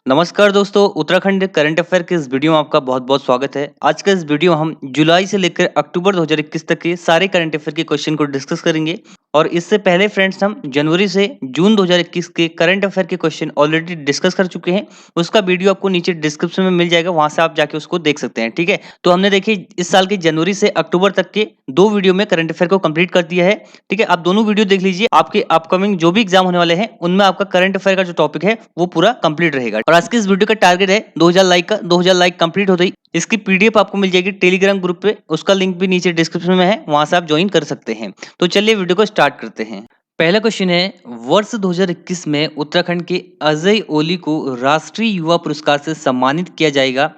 नमस्कार दोस्तों, Uttarakhand current affair के इस वीडियो में आपका बहुत-बहुत स्वागत है। आज का इस वीडियो हम जुलाई से लेकर अक्टूबर 2021 तक के सारे करंट अफेयर के क्वेश्चन को डिस्कस करेंगे और इससे पहले फ्रेंड्स हम जनवरी से जून 2021 के करंट अफेयर के क्वेश्चन ऑलरेडी डिस्कस कर चुके हैं। उसका वीडियो आपको नीचे डिस्क्रिप्शन में मिल जाएगा, वहाँ से आप जाके उसको देख सकते हैं, ठीक है? तो हमने देखिए इस साल के जनवरी से अक्टूबर तक के 2 वीडियो में करंट अफेयर को कंप्लीट कर दिया है, ठीक है? आप दोनों वीडियो देख लीजिए, आपके अपकमिंग जो भी एग्जाम होने वाले हैं, उनमें आपका करंट अफेयर का जो टॉपिक है, वो पूरा कंप्लीट रहेगा। और आज के इस वीडियो का टारगेट है 2000 लाइक का। 2000 लाइक कंप्लीट होते ही इसकी पीडीएफ आपको मिल जाएगी टेलीग्राम ग्रुप पे, उसका लिंक भी नीचे डिस्क्रिप्शन में है, वहां से आप ज्वाइन कर सकते हैं। तो चलिए वीडियो को स्टार्ट करते हैं। पहला क्वेश्चन है, वर्ष 2021 में उत्तराखंड के अजय ओली को राष्ट्रीय युवा पुरस्कार से सम्मानित किया जाएगा।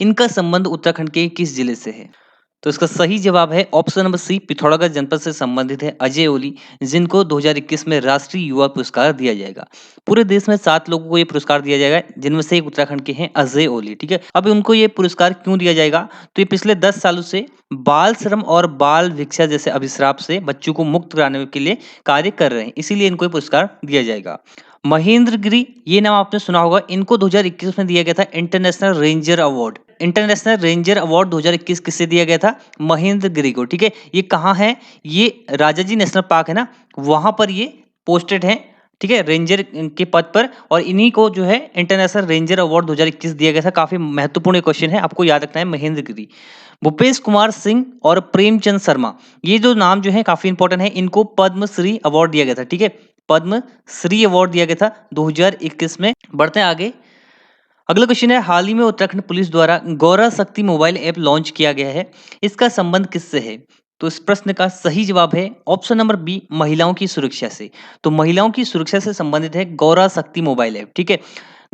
इनका संबंध उत्तराखंड के किस जिले से है? तो इसका सही जवाब है ऑप्शन नंबर सी, पिथौरागढ़ जनपद से संबंधित है अजय ओली, जिनको 2021 में राष्ट्रीय युवा पुरस्कार दिया जाएगा। पूरे देश में 7 लोगों को ये पुरस्कार दिया जाएगा, जिनमें से एक उत्तराखंड के हैं अजय ओली, ठीक है? अब उनको ये पुरस्कार क्यों दिया जाएगा? तो ये पिछले 10 सालों से बाल श्रम और बाल भिक्षा जैसे अभिश्राप से बच्चों को मुक्त कराने के लिए कार्य कर रहे हैं, इसीलिए इनको ये पुरस्कार दिया जाएगा। महेंद्र गिरी, ये नाम आपने सुना होगा, इनको 2021 में दिया गया था international ranger award. International ranger award 2021 किससे दिया गया था? महेंद्र गिरी को, ठीक है? ये कहाँ है? ये राजाजी नेशनल पार्क है ना, वहां पर ये पोस्टेड है, ठीक है, रेंजर के पद पर। और इन्हीं को जो है इंटरनेशनल रेंजर अवार्ड 2021 दिया गया था। काफी महत्वपूर्ण क्वेश्चन है, आपको याद रखना है महेंद्र गिरी। भूपेश कुमार सिंह और प्रेमचंद शर्मा, ये जो नाम जो है काफी इंपॉर्टेंट है, इनको पद्मश्री अवार्ड दिया गया था, ठीक है? पद्म श्री अवार्ड दिया गया था 2021 में। बढ़ते हैं आगे। अगला क्वेश्चन है, हाल ही में उत्तराखंड पुलिस द्वारा गौरा शक्ति मोबाइल ऐप लॉन्च किया गया है, इसका संबंध किससे है? तो इस प्रश्न का सही जवाब है ऑप्शन नंबर बी, महिलाओं की सुरक्षा से। तो महिलाओं की सुरक्षा से संबंधित है गौरा शक्ति मोबाइल ऐप, ठीक है?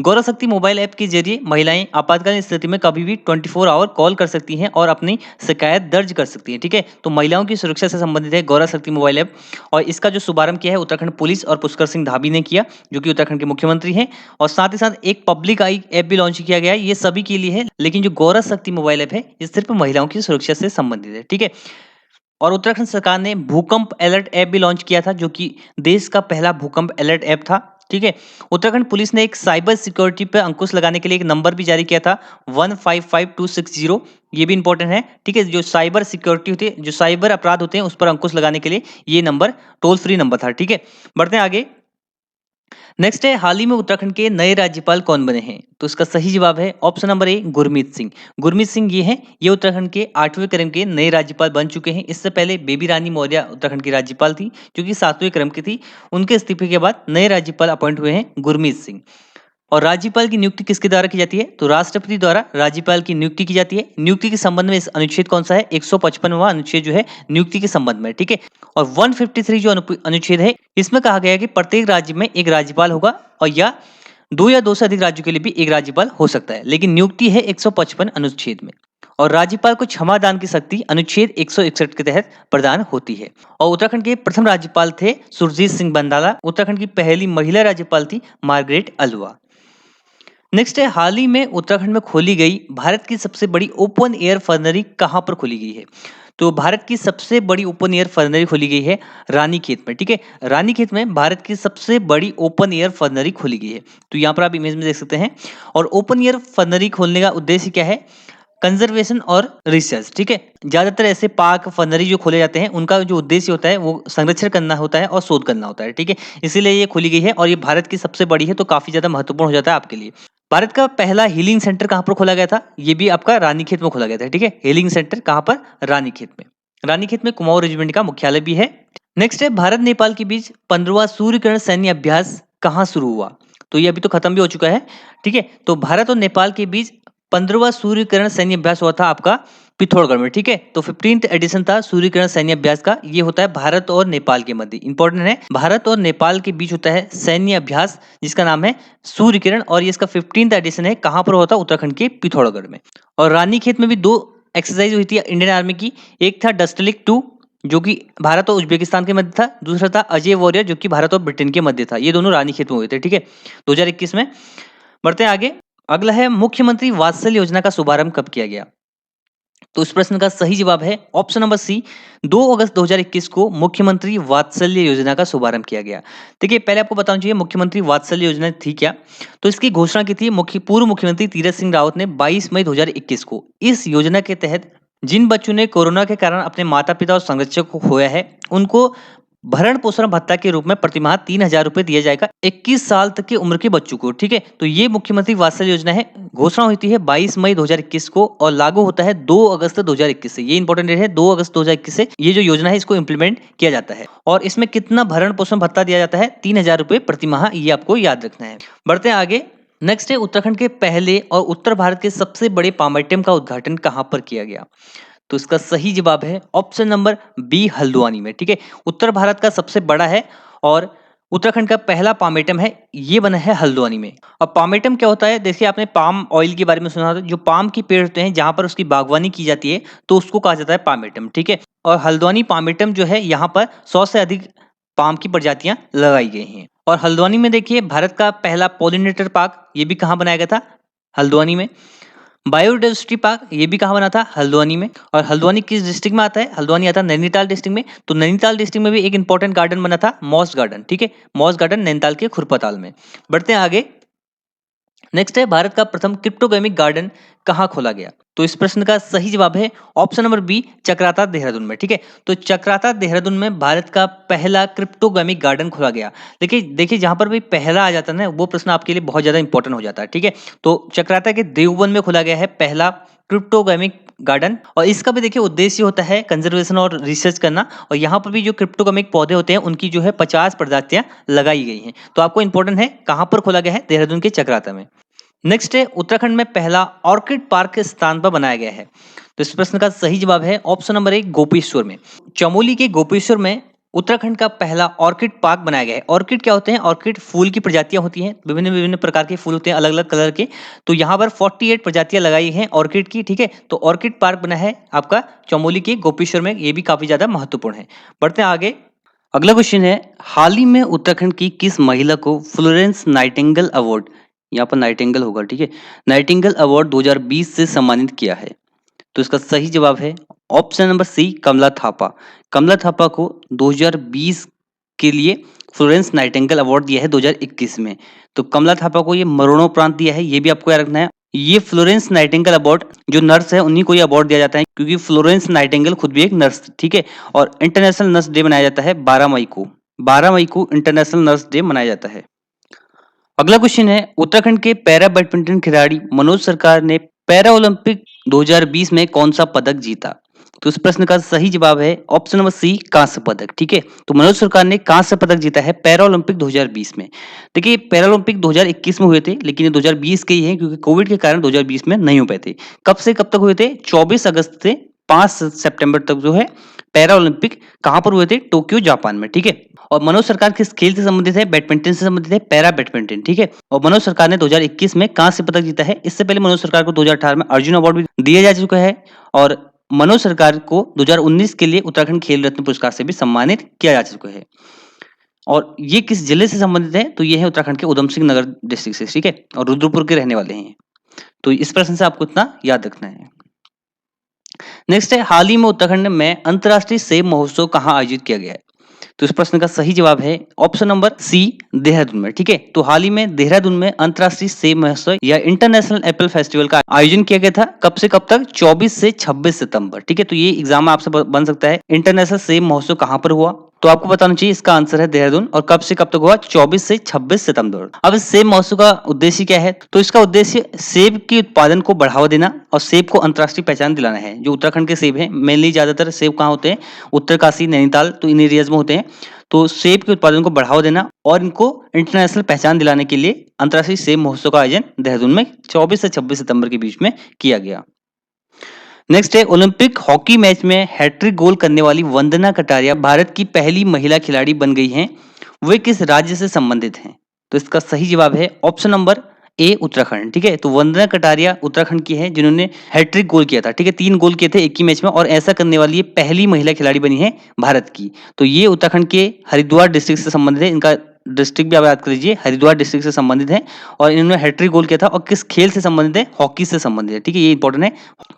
गौरा शक्ति मोबाइल ऐप के जरिए महिलाएं आपातकालीन स्थिति में कभी भी 24 आवर कॉल कर सकती हैं और अपनी शिकायत दर्ज कर सकती हैं, ठीक है? तो महिलाओं की सुरक्षा से संबंधित है गौरा शक्ति मोबाइल ऐप। और इसका जो शुभारंभ किया है उत्तराखंड पुलिस और पुष्कर सिंह धामी ने किया, जो कि उत्तराखंड के मुख्यमंत्री हैं। और साथ ही साथ एक पब्लिक आई ऐप भी लॉन्च किया गया है, ये सभी के लिए है, लेकिन जो गौरा शक्ति मोबाइल ऐप है ये सिर्फ महिलाओं की सुरक्षा से संबंधित है, ठीक है? और उत्तराखंड सरकार ने भूकंप अलर्ट ऐप भी लॉन्च किया था, जो कि देश का पहला भूकंप अलर्ट ऐप था, ठीक है? उत्तराखंड पुलिस ने एक साइबर सिक्योरिटी पे अंकुश लगाने के लिए एक नंबर भी जारी किया था, 155260। ये भी इंपॉर्टेंट है, ठीक है? जो साइबर सिक्योरिटी होती है, जो साइबर अपराध होते हैं, उस पर अंकुश लगाने के लिए ये नंबर टोल फ्री नंबर था, ठीक है? बढ़ते हैं आगे। नेक्स्ट है, हाल ही में उत्तराखंड के नए राज्यपाल कौन बने हैं? तो इसका सही जवाब है option number A, Gurmeet Singh. Gurmeet Singh ये हैं, ये उत्तराखंड के 8वें क्रम के नए राज्यपाल बन चुके हैं। इससे पहले बेबी रानी मौर्य उत्तराखंड की राज्यपाल थी, जो कि 7वें क्रम की थी। उनके इस्तीफे के बाद नए राज्यपाल अपॉइंट हुए हैं गुरमीत सिंह। और राज्यपाल की नियुक्ति किसके द्वारा की जाती है? तो राष्ट्रपति द्वारा राज्यपाल की नियुक्ति की जाती है। नियुक्ति के संबंध में इस अनुच्छेद कौन सा है? 155वां अनुच्छेद जो है नियुक्ति के संबंध में, ठीक है? और 153 जो अनुच्छेद है, इसमें कहा गया है कि प्रत्येक राज्य में एक राज्यपाल होगा, और या 2 या 2 से अधिक राज्यों के लिए भी एक राज्यपाल हो सकता है, लेकिन नियुक्ति है 155 अनुच्छेद में। और राज्यपाल को क्षमा दान की शक्ति अनुच्छेद 161 के तहत प्रदान होती है। और उत्तराखंड के प्रथम राज्यपाल थे सुरजीत सिंह बंदाला। उत्तराखंड की पहली महिला राज्यपाल थी मार्गरेट अल्वा। नेक्स्ट है, हाल ही में उत्तराखंड में खोली गई भारत की सबसे बड़ी ओपन एयर फर्नरी कहां पर खोली गई है? तो भारत की सबसे बड़ी ओपन एयर फर्नरी खोली गई है रानीखेत में, ठीक है? रानीखेत में भारत की सबसे बड़ी ओपन एयर फर्नरी खोली गई है। तो यहाँ पर आप इमेज में देख सकते हैं। और ओपन एयर फर्नरी खोलने का उद्देश्य क्या है? कंजर्वेशन और रिसर्च, ठीक है? ज्यादातर ऐसे पार्क फर्नरी जो खोले जाते हैं, उनका जो उद्देश्य होता है वो संरक्षण करना होता है और शोध करना होता है, ठीक है? इसीलिए ये खोली गई है और ये भारत की सबसे बड़ी है, तो काफी ज्यादा महत्वपूर्ण हो जाता है आपके लिए। भारत का पहला हीलिंग सेंटर कहाँ पर खोला गया था? ये भी आपका रानीखेत में खोला गया था, ठीक है? हीलिंग सेंटर कहाँ पर? रानीखेत में। रानीखेत में कुमाऊं रेजिमेंट का मुख्यालय भी है। नेक्स्ट है, भारत नेपाल के बीच 15वां सूर्यकिरण सैन्य अभ्यास कहाँ शुरू हुआ? तो ये अभी तो खत्म भी हो चुका है, ठीक है? तो भारत और नेपाल के बीच 15वां सूर्यकिरण सैन्य अभ्यास हुआ था आपका पिथौरागढ़ में, ठीक है? तो 15th एडिशन था सूर्यकिरण सैन्य अभ्यास का। ये होता है भारत और नेपाल के मध्य, इंपॉर्टेंट है, भारत और नेपाल के बीच होता है सैन्य अभ्यास, जिसका नाम है सूर्यकिरण। और ये इसका 15th एडिशन है। कहां पर होता? उत्तराखंड के पिथौरागढ़ में। और रानीखेत में भी 2 एक्सरसाइज हुई थी इंडियन आर्मी की। एक था डस्टलिक 2, जो कि भारत और उज्बेकिस्तान के मध्य था। दूसरा था अजय वॉरियर, जो कि भारत और ब्रिटेन के मध्य था। ये दोनों रानीखेत में हुए थे, ठीक है? 2021 में। बढ़ते हैं आगे। अगला है, मुख्यमंत्री वात्सल्य योजना का शुभारंभ कब किया गया? तो इस प्रश्न का सही जवाब है ऑप्शन नंबर सी। 2 अगस्त 2021 को मुख्यमंत्री वात्सल्य योजना का शुभारंभ किया गया। देखिए पहले आपको बताना चाहिए मुख्यमंत्री वात्सल्य योजना थी क्या। तो इसकी घोषणा की थी पूर्व मुख्यमंत्री तीरथ सिंह रावत ने 22 मई 2021 को। इस योजना के तहत जिन बच्चों ने कोरोना के कारण अपने माता पिता और संरक्षक को खोया है उनको भरण पोषण भत्ता के रूप में प्रतिमाह 3,000 रुपए दिया जाएगा 21 साल तक की उम्र के बच्चों को। ठीक है, तो ये मुख्यमंत्री वात्सल्य योजना है। घोषणा हुई थी 22 मई 2021 को और लागू होता है 2 अगस्त 2021 से। ये इंपॉर्टेंट डेट है, 2 अगस्त 2021 से ये जो योजना है इसको इंप्लीमेंट किया जाता है। और इसमें कितना भरण पोषण भत्ता दिया जाता है? 3,000 रुपए प्रतिमाह, ये आपको याद रखना है। बढ़ते हैं आगे। नेक्स्ट है उत्तराखंड के पहले और उत्तर भारत के सबसे बड़े पामाइटम का उद्घाटन कहां पर किया गया। तो इसका सही जवाब है ऑप्शन नंबर बी, हल्द्वानी में। ठीक है, उत्तर भारत का सबसे बड़ा है और उत्तराखंड का पहला पामेटम है, ये बना है हल्द्वानी में। अब पामेटम क्या होता है? देखिए आपने पाम ऑयल के बारे में सुना था, जो पाम के पेड़ होते हैं जहां पर उसकी बागवानी की जाती है तो उसको कहा जाता है पामेटम। ठीक है, और हल्द्वानी पामेटम जो है यहाँ पर 100 से अधिक पाम की प्रजातियां लगाई गई हैं। और हल्द्वानी में देखिए भारत का पहला पॉलिनेटर पार्क, ये भी कहाँ बनाया गया था? हल्द्वानी में। बायोडाइवर्सिटी पार्क, ये भी कहाँ बना था? हल्द्वानी में। और हल्द्वानी किस डिस्ट्रिक्ट में आता है? हल्द्वानी आता है नैनीताल डिस्ट्रिक्ट में। तो नैनीताल डिस्ट्रिक्ट में भी एक इंपॉर्टेंट गार्डन बना था, मॉस गार्डन। ठीक है, मॉस गार्डन नैनीताल के खुरपाताल में। बढ़ते हैं आगे। नेक्स्ट है भारत का प्रथम क्रिप्टोगेमिक गार्डन कहाँ खोला गया। तो इस प्रश्न का सही जवाब है option number B, Chakrata Dehradun में। ठीक है, तो चक्राता देहरादून में भारत का पहला क्रिप्टोगेमिक गार्डन खोला गया। देखिए जहां पर भी पहला आ जाता है ना, वो प्रश्न आपके लिए बहुत ज्यादा इंपॉर्टेंट हो जाता है। ठीक है, तो चक्राता के देवबन में खोला गया है पहला क्रिप्टोगेमिक गार्डन। और इसका भी देखिए उद्देश्य होता है कंजर्वेशन और रिसर्च करना। और यहाँ पर भी जो क्रिप्टोगेमिक पौधे होते हैं उनकी जो है 50 प्रजातियां लगाई गई हैं। तो आपको इंपॉर्टेंट है कहां पर खोला गया है? देहरादून के चक्राता में। नेक्स्ट है उत्तराखंड में पहला ऑर्किड पार्क किस स्थान पर बनाया गया है। तो इस प्रश्न का सही जवाब है ऑप्शन नंबर एक, गोपेश्वर में। चमोली के गोपेश्वर में उत्तराखंड का पहला ऑर्किड पार्क बनाया गया है। ऑर्किड क्या होते हैं? ऑर्किड फूल की प्रजातियां होती हैं, विभिन्न विभिन्न प्रकार के फूल होते हैं अलग अलग कलर के। तो यहाँ पर 48 प्रजातियां लगाई हैं ऑर्किड की। ठीक है, तो ऑर्किड पार्क बना है आपका चमोली के गोपेश्वर में, ये भी काफी ज्यादा महत्वपूर्ण है। बढ़ते हैं आगे। अगला क्वेश्चन है, हाल ही में उत्तराखंड की किस महिला को फ्लोरेंस नाइटिंगेल अवार्ड, यहाँ पर नाइटिंगेल होगा, ठीक है, नाइटिंगेल अवार्ड 2020 से सम्मानित किया है। तो इसका सही जवाब है ऑप्शन नंबर सी, कमला थापा। कमला थापा को 2020 के लिए फ्लोरेंस नाइटिंगेल अवार्ड दिया है 2021 में। तो कमला थापा को ये मरणोपरांत दिया है, ये भी आपको याद रखना है। ये फ्लोरेंस नाइटिंगेल अवार्ड जो नर्स है उन्हीं को ये अवार्ड दिया जाता है, क्योंकि फ्लोरेंस नाइटिंगेल खुद भी एक नर्स थी। ठीक है, और इंटरनेशनल नर्स डे मनाया जाता है 12 मई को। 12 मई को इंटरनेशनल नर्स डे मनाया जाता है। अगला क्वेश्चन है, उत्तराखंड के पैरा बैडमिंटन खिलाड़ी मनोज सरकार ने पैरा ओलंपिक 2020 में कौन सा पदक जीता। तो इस प्रश्न का सही जवाब है ऑप्शन नंबर सी, कांस्य पदक। ठीक है, तो मनोज सरकार ने कांस्य पदक जीता है पैरा ओलंपिक 2020 में। देखिए पैरा ओलंपिक 2021 में हुए थे, लेकिन ये 2020 के ही हैं क्योंकि कोविड के कारण 2020 में नहीं हो पाए थे। कब से कब तक हुए थे? 24 अगस्त से 5 सितंबर तक जो है पैरा ओलंपिक कहां पर हुए थे? टोक्यो, जापान में। ठीक है, और मनोज सरकार किस खेल से संबंधित है? बैडमिंटन से संबंधित है, पैरा बैडमिंटन। ठीक है, और मनोज सरकार ने 2021 में कांस्य पदक जीता है। इससे पहले मनोज सरकार को 2018 में अर्जुन अवार्ड भी दिया जा चुका है और मनोज सरकार को 2019 के लिए उत्तराखंड खेल रत्न पुरस्कार से भी सम्मानित किया जा चुका है। और ये किस जिले से संबंधित है? तो ये है उत्तराखंड के उधम सिंह नगर डिस्ट्रिक्ट से। ठीक है, और रुद्रपुर के रहने वाले हैं। तो इस प्रश्न से आपको इतना याद रखना है। नेक्स्ट है, हाल ही में उत्तराखंड में अंतर्राष्ट्रीय सेब महोत्सव कहाँ आयोजित किया गया है। तो इस प्रश्न का सही जवाब है ऑप्शन नंबर सी, देहरादून में। ठीक है, तो हाल ही में देहरादून में अंतर्राष्ट्रीय सेब महोत्सव या इंटरनेशनल एप्पल फेस्टिवल का आयोजन किया गया था। कब से कब तक? 24 से 26 सितंबर। ठीक है, तो ये एग्जाम आपसे बन सकता है, इंटरनेशनल सेब महोत्सव कहां पर हुआ। तो आपको बताना चाहिए इसका आंसर है देहरादून। और कब से कब तक हुआ? 24 से 26 सितंबर। अब इस सेब महोत्सव का उद्देश्य क्या है? तो इसका उद्देश्य सेब के उत्पादन को बढ़ावा देना और सेब को अंतर्राष्ट्रीय पहचान दिलाना है। जो उत्तराखंड के सेब हैं, मेनली ज्यादातर सेब कहाँ होते हैं? उत्तरकाशी, नैनीताल, तो इन एरियाज में होते हैं। तो सेब के उत्पादन को बढ़ावा देना और इनको इंटरनेशनल पहचान दिलाने के लिए अंतर्राष्ट्रीय सेब महोत्सव का आयोजन देहरादून में 24 से 26 सितंबर के बीच में किया गया। नेक्स्ट है, ओलंपिक हॉकी मैच में हैट्रिक गोल करने वाली वंदना कटारिया भारत की पहली महिला खिलाड़ी बन गई हैं। वे किस राज्य से संबंधित हैं? तो इसका सही जवाब है ऑप्शन नंबर ए, उत्तराखंड। ठीक है, तो वंदना कटारिया उत्तराखंड की है जिन्होंने हैट्रिक गोल किया था। ठीक है, 3 गोल किए थे एक ही मैच में और ऐसा करने वाली ये पहली महिला खिलाड़ी बनी है भारत की। तो ये उत्तराखंड के हरिद्वार डिस्ट्रिक्ट से संबंधित है। इनका डिस्ट्रिक्ट भी आप याद कर लीजिए, हरिद्वार डिस्ट्रिक्ट से संबंधित है और इन्होंने हैट्रिक गोल किया था और किस खेल से संबंधित है, हॉकी से संबंधित है। ठीक है, ये इंपॉर्टेंट है।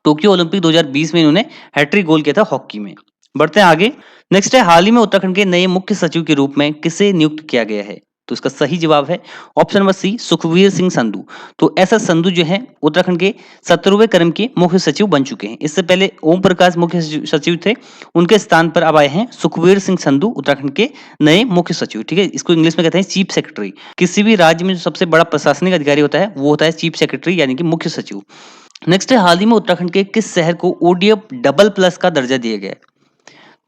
टोक्यो ओलंपिक 2020 में इन्होंने हैट्रिक गोल किया था हॉकी में। बढ़ते हैं आगे। नेक्स्ट है, हाल ही में उत्तराखंड के नए मुख्य सचिव के रूप में किसे नियुक्त किया गया है? तो इसका सही जवाब है option number C, Sukhvir Singh Sandhu. तो ऐसा संधू जो है उत्तराखंड के 17वें क्रम के मुख्य सचिव बन चुके हैं। इससे पहले ओम प्रकाश मुख्य सचिव थे, उनके स्थान पर अब आए हैं सुखवीर सिंह संधू, उत्तराखंड के नए मुख्य सचिव। ठीक है, इसको इंग्लिश में कहते हैं चीफ सेक्रेटरी। किसी भी राज्य में जो सबसे बड़ा प्रशासनिक अधिकारी होता है वो होता है चीफ सेक्रेटरी, यानी कि मुख्य सचिव। नेक्स्ट है, हाल ही में उत्तराखंड के किस शहर को ओडीएफ डबल प्लस का दर्जा दिया गया है?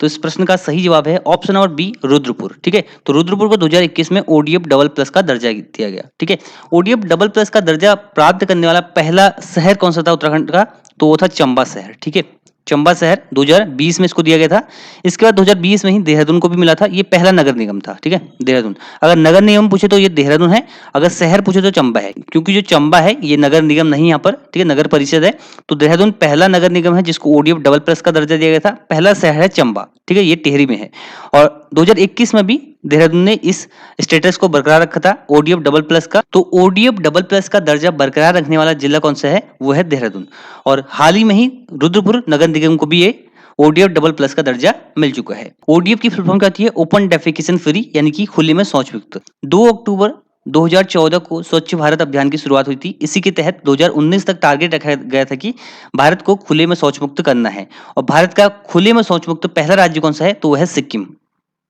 तो इस प्रश्न का सही जवाब है ऑप्शन नंबर बी, रुद्रपुर। ठीक है, तो रुद्रपुर को 2021 में ओडीएफ डबल प्लस का दर्जा दिया गया। ठीक है, ओडीएफ डबल प्लस का दर्जा प्राप्त करने वाला पहला शहर कौन सा था उत्तराखंड का? तो वो था चंबा शहर। ठीक है, चंबा शहर 2020 में इसको दिया गया था। इसके बाद 2020 में ही देहरादून को भी मिला था। ये पहला नगर निगम था। ठीक है, देहरादून। अगर नगर निगम पूछे तो ये देहरादून है, अगर शहर पूछे तो चंबा है, क्योंकि जो चंबा है ये नगर निगम नहीं यहाँ पर। ठीक है, नगर परिषद है। तो देहरादून पहला नगर निगम है जिसको ओडीएफ डबल प्लस का दर्जा दिया गया था। पहला शहर है चंबा। ठीक है, ये टिहरी में है। और 2021 में भी देहरादून ने इस स्टेटस को बरकरार रखा था ओडीएफ डबल प्लस का। तो ओडीएफ डबल प्लस का दर्जा बरकरार रखने वाला जिला कौन सा है? वो है देहरादून। और हाल ही में ही रुद्रपुर नगर निगम को भी ये ओडीएफ डबल प्लस का दर्जा मिल चुका है। ओडीएफ की फुल फॉर्म क्या होती है? ओपन डेफिकेशन फ्री, यानी कि खुले में शौच मुक्त। 2 अक्टूबर 2014 को स्वच्छ भारत अभियान की शुरुआत हुई थी। इसी के तहत 2019 तक टारगेट रखा गया था कि भारत को खुले में शौच मुक्त करना है। और भारत का खुले में शौच मुक्त पहला राज्य कौन सा है? तो वह है सिक्किम।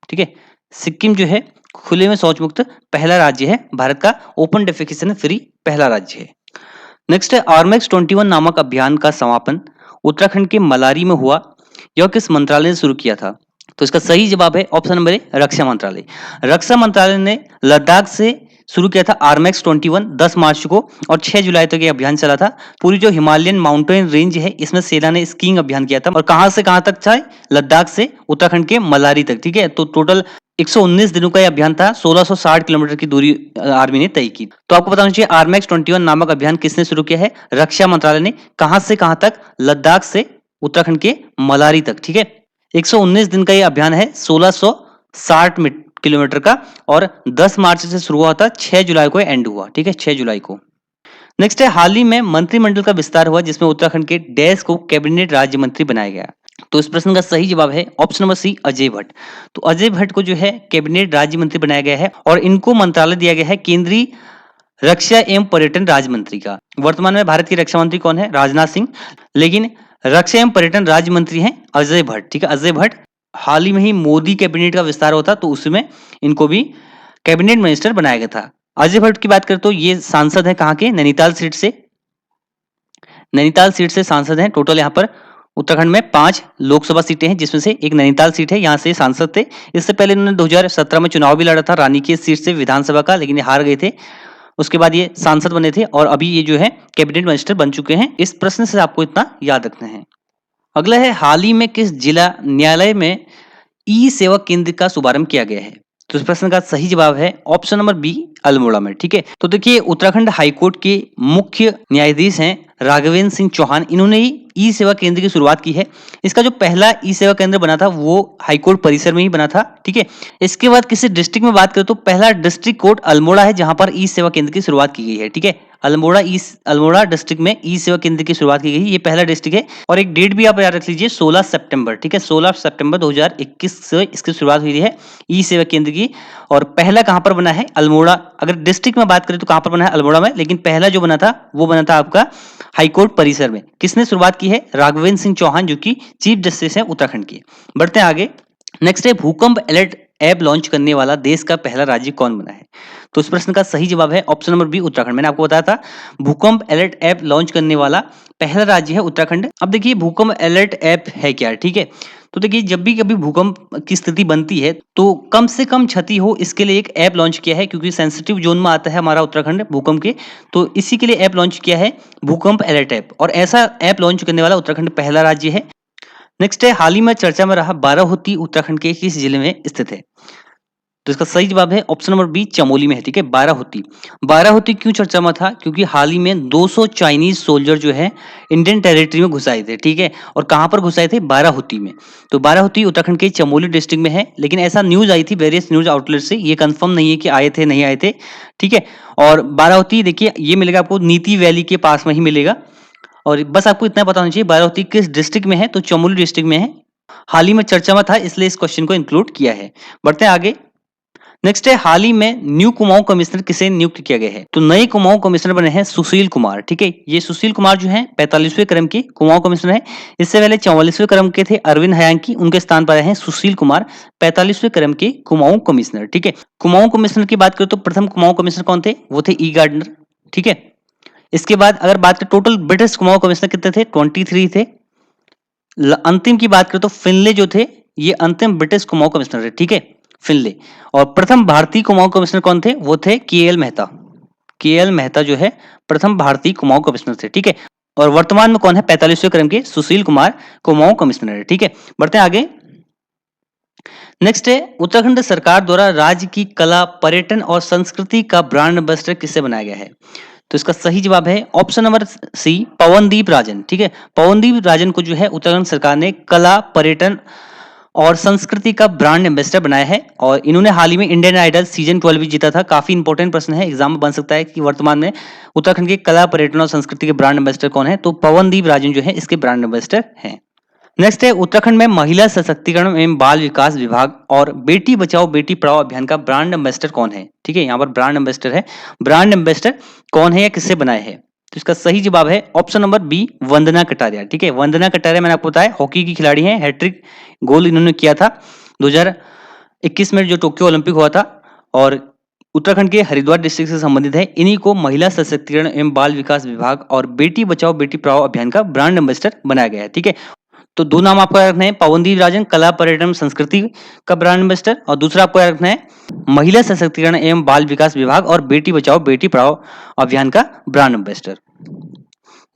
ठीक है, सिक्किम जो है खुले में शौच मुक्त पहला राज्य है, भारत का ओपन डेफिकेशन फ्री पहला राज्य है। नेक्स्ट है, आरमैक्स 21 नामक अभियान का समापन उत्तराखंड के मलारी में हुआ। यह किस मंत्रालय ने शुरू किया था? तो इसका सही जवाब है ऑप्शन नंबर ए, रक्षा मंत्रालय। रक्षा मंत्रालय ने लद्दाख से शुरू किया था आरमैक्स 21 10 मार्च को, और 6 जुलाई तक ये अभियान चला था। पूरी जो हिमालयन माउंटेन रेंज है इसमें सेना ने स्कीइंग अभियान किया था। और कहां से कहां तक था? लद्दाख से उत्तराखंड के मलारी तक। ठीक है, तो टोटल 119 दिनों का यह अभियान था। 1660 किलोमीटर की दूरी आर्मी ने तय की। तो आपको बताना चाहिए आरमैक्स 21 नामक अभियान किसने शुरू किया है? रक्षा मंत्रालय ने। कहां से कहां तक? लद्दाख से उत्तराखंड के मलारी तक। ठीक है, 119 दिन का यह अभियान है, 1660 किलोमीटर का, और 10 मार्च से शुरू हुआ था, 6 जुलाई को एंड हुआ। ठीक है, 6 जुलाई को। नेक्स्ट है, हाल ही में मंत्रिमंडल का विस्तार हुआ जिसमें उत्तराखंड के डैश को कैबिनेट राज्य मंत्री बनाया गया। तो इस प्रश्न का सही जवाब है option number C, Ajay Bhatt. तो अजय भट्ट को जो है कैबिनेट राज्य मंत्री बनाया गया है और इनको मंत्रालय दिया गया है केंद्रीय रक्षा एवं पर्यटन राज्य मंत्री का। वर्तमान में भारत की रक्षा मंत्री कौन है? राजनाथ सिंह। लेकिन रक्षा एवं पर्यटन राज्य मंत्री हैं अजय भट्ट। ठीक है, अजय भट्ट। हाल ही में ही मोदी कैबिनेट का विस्तार होता तो उसमें इनको भी कैबिनेट मिनिस्टर बनाया गया था। अजय भट्ट की बात करें तो ये सांसद है कहाँ के? नैनीताल सीट से। नैनीताल सीट से सांसद हैं। टोटल यहाँ पर उत्तराखंड में 5 लोकसभा सीटें हैं जिसमें से एक नैनीताल सीट है, यहाँ से सांसद थे। इससे पहले उन्होंने 2017 में चुनाव भी लड़ा था रानीखेत सीट से विधानसभा का, लेकिन ये हार गए थे। उसके बाद ये सांसद बने थे और अभी ये जो है कैबिनेट मिनिस्टर बन चुके हैं। इस प्रश्न से आपको इतना याद रखना है। अगला है, हाल ही में किस जिला न्यायालय में ई सेवा केंद्र का शुभारंभ किया गया है? तो इस प्रश्न का सही जवाब है ऑप्शन नंबर बी, अल्मोड़ा में। ठीक है, तो देखिए उत्तराखंड हाईकोर्ट के मुख्य न्यायाधीश हैं राघवेंद्र सिंह चौहान। इन्होंने ही ई सेवा केंद्र की शुरुआत की है। इसका जो पहला ई सेवा केंद्र बना था वो हाईकोर्ट परिसर में ही बना था। ठीक है, इसके बाद किसी डिस्ट्रिक्ट में बात करें तो पहला डिस्ट्रिक्ट कोर्ट अल्मोड़ा है जहां पर ई सेवा केंद्र की शुरुआत की गई है। ठीक है, अल्मोड़ा डिस्ट्रिक्ट में ई सेवा केंद्र की शुरुआत की गई, ये पहला डिस्ट्रिक्ट है। और एक डेट भी आप याद रख लीजिए, 16 सितंबर। ठीक है, 16 सितंबर 2021 से इसकी शुरुआत हुई है ई सेवा केंद्र की। और पहला कहां पर बना है? अल्मोड़ा। अगर डिस्ट्रिक्ट में बात करें तो कहां पर बना है? अल्मोड़ा में। लेकिन पहला जो बना था वो बना था आपका हाईकोर्ट परिसर में। किसने शुरुआत की है? राघवेंद्र सिंह चौहान, जो कि चीफ जस्टिस है उत्तराखंड के। बढ़ते हैं आगे। नेक्स्ट है, भूकंप अलर्ट ऐप लॉन्च करने वाला देश का पहला राज्य कौन बना है? तो इस प्रश्न का सही जवाब है ऑप्शन नंबर बी, उत्तराखंड। मैंने आपको बताया था भूकंप अलर्ट ऐप लॉन्च करने वाला पहला राज्य है उत्तराखंड। अब देखिए भूकंप अलर्ट ऐप है क्या? ठीक है, तो देखिए जब भी कभी भूकंप की स्थिति बनती है तो कम से कम क्षति हो इसके लिए एक ऐप लॉन्च किया है, क्योंकि सेंसिटिव जोन में आता है हमारा उत्तराखंड भूकंप के, तो इसी के लिए ऐप लॉन्च किया है भूकंप अलर्ट ऐप। और ऐसा ऐप लॉन्च करने वाला उत्तराखंड पहला राज्य है। नेक्स्ट है, हाल ही में चर्चा में रहा बाराहोती उत्तराखंड के किस जिले में स्थित है? तो इसका सही जवाब है ऑप्शन नंबर बी, चमोली में है। ठीक है, बाराहोती। बाराहोती क्यों चर्चा में था? क्योंकि हाल ही में 200 चाइनीज सोल्जर जो है इंडियन टेरिटरी में घुस आए थे। ठीक है, और कहां पर घुस आए थे? बाराहोती में। तो बाराहोती उत्तराखंड के चमोली डिस्ट्रिक्ट में है, लेकिन ऐसा न्यूज आई थी वेरियस न्यूज आउटलेट से, ये कंफर्म नहीं है कि आए थे नहीं आए थे। ठीक है, और बाराहोती देखिए ये मिलेगा आपको नीति वैली के पास में ही मिलेगा। और बस आपको इतना पता होना चाहिए बारावती किस डिस्ट्रिक्ट में है, तो चमोली डिस्ट्रिक्ट में है। हाल ही में चर्चा में था, इसलिए इस क्वेश्चन को इंक्लूड किया है। बढ़ते हैं आगे। नेक्स्ट है, हाल ही में न्यू कुमाऊं कमिश्नर किसे नियुक्त किया गया है? तो नए कुमाऊं कमिश्नर बने हैं सुशील कुमार। ठीक है, ये सुशील कुमार जो है 45वें क्रम के कुमाऊं कमिश्नर है। इससे पहले 44वें क्रम के थे अरविंद हयांकी, उनके स्थान पर आए हैं सुशील कुमार 45वें क्रम के कुमाऊं कमिश्नर। ठीक है, कुमाऊं कमिश्नर की बात करें तो प्रथम कुमाऊं कमिश्नर कौन थे? वो थे ई गार्डनर। ठीक है, इसके बाद अगर बात करें टोटल ब्रिटिश कुमाऊं कमिश्नर कितने थे? 23 थे। अंतिम की बात करें तो फिनले जो थे, ये अंतिम ब्रिटिश कुमाऊं कमिश्नर थे। ठीक है, फिनले। और प्रथम भारतीय कुमाऊं कमिश्नर कौन थे? वो थे के.एल. मेहता। के.एल. मेहता जो है प्रथम भारतीय कुमाऊं कमिश्नर थे। ठीक है, और वर्तमान में कौन है? 45वें क्रम के सुशील कुमार कुमाऊं कमिश्नर है। ठीक है, बढ़ते हैं आगे। नेक्स्ट है, उत्तराखंड सरकार द्वारा राज्य की कला, पर्यटन और संस्कृति का ब्रांड एम्बेसडर किससे बनाया गया है? तो इसका सही जवाब है ऑप्शन नंबर सी, पवनदीप राजन। ठीक है, पवनदीप राजन को जो है उत्तराखंड सरकार ने कला, पर्यटन और संस्कृति का ब्रांड एम्बेसडर बनाया है। और इन्होंने हाल ही में इंडियन आइडल सीजन 12 भी जीता था। काफी इंपॉर्टेंट प्रश्न है, एग्जाम में बन सकता है कि वर्तमान में उत्तराखंड के कला, पर्यटन और संस्कृति के ब्रांड एम्बेसडर कौन है? तो पवनदीप राजन जो है इसके ब्रांड एम्बेसडर हैं। नेक्स्ट है, उत्तराखंड में महिला सशक्तिकरण एवं बाल विकास विभाग और बेटी बचाओ बेटी पढ़ाओ अभियान का ब्रांड एम्बेसडर कौन है? ठीक है, यहाँ पर ब्रांड एम्बेसडर है। ब्रांड एम्बेसडर कौन है या किससे बनाया है? तो इसका सही जवाब है option number B, Vandana Kataria. ठीक है, वंदना कटारिया मैंने आपको बताया हॉकी की खिलाड़ी है, हैट्रिक गोल इन्होंने किया था 2021 में जो टोक्यो ओलंपिक हुआ था, और उत्तराखंड के हरिद्वार डिस्ट्रिक्ट से संबंधित है। इन्हीं को महिला सशक्तिकरण एवं बाल विकास विभाग और बेटी बचाओ बेटी पढ़ाओ अभियान का ब्रांड एम्बेसडर बनाया गया है। ठीक है, तो दो नाम आपको याद रखना है, पवनदीप राजन कला पर्यटन संस्कृति का ब्रांड एम्बेसडर, और दूसरा आपको याद रखना है महिला सशक्तिकरण एवं बाल विकास विभाग और बेटी बचाओ बेटी पढ़ाओ अभियान का ब्रांड एम्बेसडर।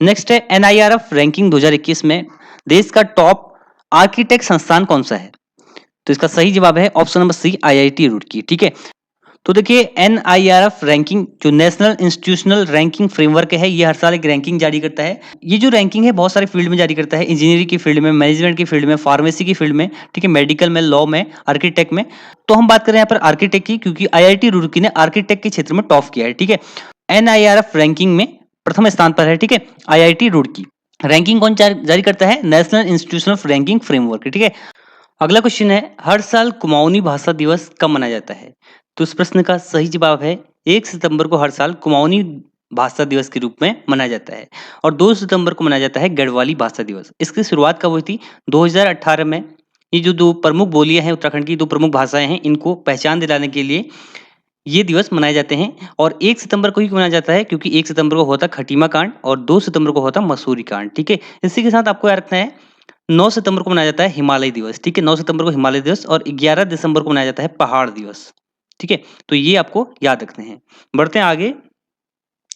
नेक्स्ट है, एनआईआरएफ रैंकिंग 2021 में देश का टॉप आर्किटेक्ट संस्थान कौन सा है? तो इसका सही जवाब है option number C, IIT Roorkee. ठीक है, तो देखिए एनआईआरएफ रैंकिंग जो नेशनल इंस्टीट्यूशनल रैंकिंग फ्रेमवर्क है, ये हर साल एक रैंकिंग जारी करता है। ये जो रैंकिंग है बहुत सारे फील्ड में जारी करता है, इंजीनियरिंग की फील्ड में, मैनेजमेंट की फील्ड में, फार्मेसी की फील्ड में, ठीक है, मेडिकल में, लॉ में, आर्किटेक्ट में। तो हम बात करें यहाँ पर आर्किटेक्ट की, क्योंकि आईआईटी रुड़की ने आर्किटेक्ट के क्षेत्र में टॉप किया है। ठीक है, एनआईआरएफ रैंकिंग में प्रथम स्थान पर है। ठीक है, आईआईटी रुड़की। रैंकिंग कौन जारी करता है? National institutional ranking framework. ठीक है, अगला क्वेश्चन है, हर साल कुमाऊनी भाषा दिवस कब मनाया जाता है? तो इस प्रश्न का सही जवाब है 1 सितंबर को हर साल कुमाऊनी भाषा दिवस के रूप में मनाया जाता है, और 2 सितंबर को मनाया जाता है गढ़वाली भाषा दिवस। इसकी शुरुआत कब हुई थी? 2018 में। ये जो दो प्रमुख बोलियां हैं उत्तराखंड की, दो प्रमुख भाषाएं हैं, इनको पहचान दिलाने के लिए ये दिवस मनाए जाते हैं। और 1 सितंबर को ही मनाया जाता है क्योंकि 1 सितंबर को होता खटीमा कांड और 2 सितंबर को होता मसूरी कांड। ठीक है, इसी के साथ आपको याद रखना है 9 सितंबर को मनाया जाता है हिमालय दिवस। ठीक है, 9 सितंबर को हिमालय दिवस, और 11 दिसंबर को मनाया जाता है पहाड़ दिवस। ठीक है, तो ये आपको याद रखने हैं। बढ़ते हैं आगे।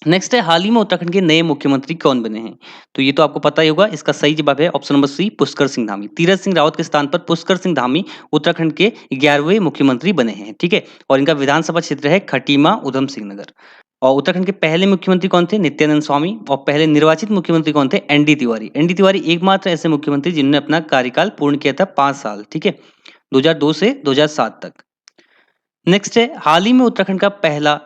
नेक्स्ट है, हाल ही में उत्तराखंड के नए मुख्यमंत्री कौन बने हैं? तो ये तो आपको पता ही होगा, इसका सही जवाब है option number C, Pushkar Singh Dhami. Tirath Singh Rawat के स्थान पर पुष्कर सिंह धामी उत्तराखंड के 11वें मुख्यमंत्री बने हैं। ठीक है, और इनका विधानसभा क्षेत्र है खटीमा उधम सिंह नगर। और उत्तराखंड के पहले मुख्यमंत्री कौन थे? नित्यानंद स्वामी। और पहले निर्वाचित मुख्यमंत्री कौन थे? एनडी तिवारी। एनडी तिवारी एकमात्र ऐसे मुख्यमंत्री जिन्होंने अपना कार्यकाल पूर्ण किया था 5 साल। ठीक है, 2002 से 2007 तक। नेक्स्ट है, हाल ही में उत्तराखंड का पहला